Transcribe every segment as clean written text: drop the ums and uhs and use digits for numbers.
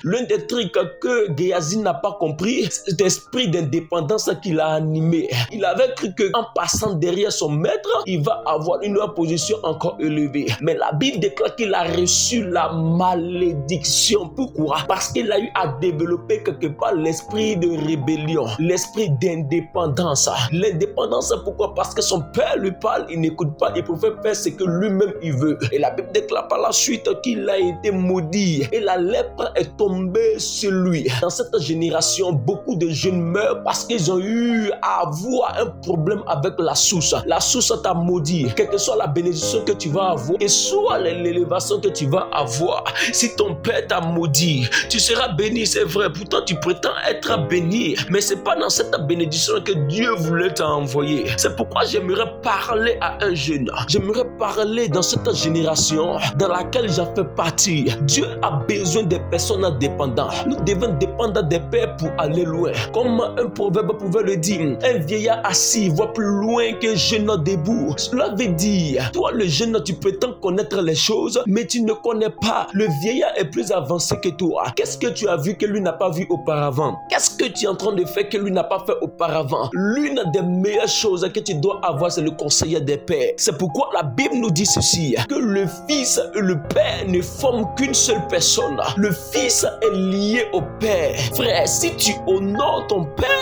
L'un des trucs que Géasi n'a pas compris, c'est l'esprit d'indépendance qui l'a animé. Il avait cru qu'en passant derrière son maître, il va avoir une position encore élevée. Mais la Bible déclare qu'il a reçu la malédiction. Pourquoi? Parce qu'il a eu à développer quelque part l'esprit de rébellion, l'esprit d'indépendance. L'indépendance, pourquoi? Parce que son père lui parle, il n'écoute pas, il préfère faire ce que lui-même il veut. Et la Bible déclare par la suite qu'il a été maudit et la lèpre est tombée sur lui. Dans cette génération, beaucoup de jeunes meurent parce qu'ils ont eu à avoir un problème avec la source. La source t'a maudit. Quelle que soit la bénédiction que tu vas avoir et soit l'élévation que tu vas avoir, si ton père t'a maudit, tu seras béni, c'est vrai. Pourtant, tu prétends être béni, mais c'est pas dans cette bénédiction que Dieu voulait t'envoyer. C'est pourquoi j'aimerais parler à un jeune. J'aimerais parler dans cette génération dans laquelle j'en fais partie. Dieu a besoin des personnes indépendantes. Nous devons dépendre des pères pour aller loin. Comme un proverbe pouvait le dire, un vieillard assis voit plus loin qu'un jeune debout. Cela veut dire, toi le jeune, tu prétends connaître les choses, mais tu ne connais pas. Le vieillard est plus avancé que toi. Qu'est-ce que tu as vu que lui n'a pas vu auparavant? Qu'est-ce que tu es en train de faire que lui n'a pas fait auparavant? L'une des meilleures choses que tu dois avoir, c'est le conseiller des pères. C'est pourquoi la Bible nous dit ceci, que le fils et le père ne forment qu'une seule personne. Le fils est lié au père. Frère, si tu honores ton père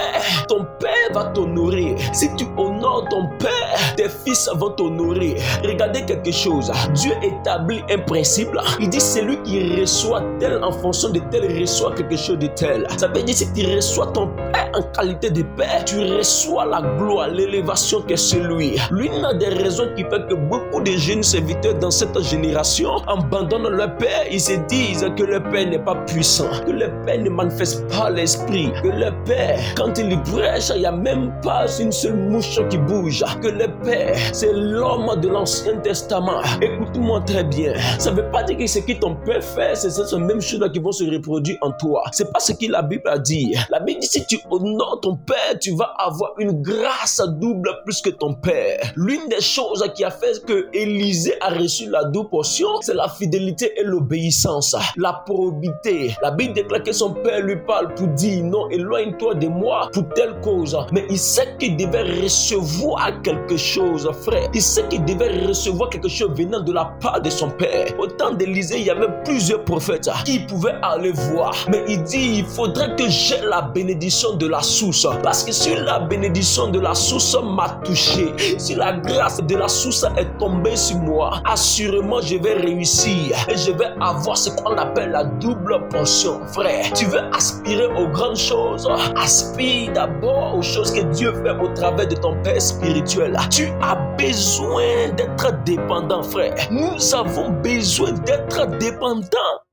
va t'honorer. Si tu honores ton père, tes fils vont t'honorer. Regardez quelque chose. Dieu établit un principe. Il dit celui qui reçoit tel en fonction de tel reçoit quelque chose de tel. Ça veut dire si tu reçois ton père en qualité de père, tu reçois la gloire, l'élévation que c'est lui. L'une des raisons qui fait que beaucoup de jeunes serviteurs dans cette génération abandonnent leur père. Ils se disent que le père n'est pas puissant, que le père ne manifeste pas l'esprit, que le père, quand il prêche, il n'y a même pas une seule mouche qui bouge, que le père, c'est l'homme de l'Ancien Testament. Écoute-moi très bien. Ça ne veut pas dire que ce que ton père fait, c'est ces mêmes choses qui vont se reproduire en toi. C'est pas ce que la Bible a dit. La Bible dit si tu honores ton père, tu vas avoir une grâce double plus que ton père. L'une des choses qui a fait que Élisée a reçu la double portion, c'est la fidélité et l'obéissance, la probité. La Bible déclare que son père lui parle pour dire non, éloigne-toi de moi pour telle cause. Mais il sait qu'il devait recevoir quelque chose, frère. Il sait qu'il devait recevoir quelque chose venant de la part de son père. Au temps d'Élisée, il y avait plusieurs prophètes qui pouvaient aller voir. Mais il dit, il faudrait que j'ai la bénédiction de la source. Parce que si la bénédiction de la source m'a touché, si la grâce de la source est tombée sur moi, assurément je vais réussir et je vais avoir ce qu'on appelle la double portion. Frère, tu veux aspirer aux grandes choses, aspire d'abord aux choses que Dieu fait au travers de ton père spirituel. Tu as besoin d'être dépendant, frère. Nous avons besoin d'être dépendants.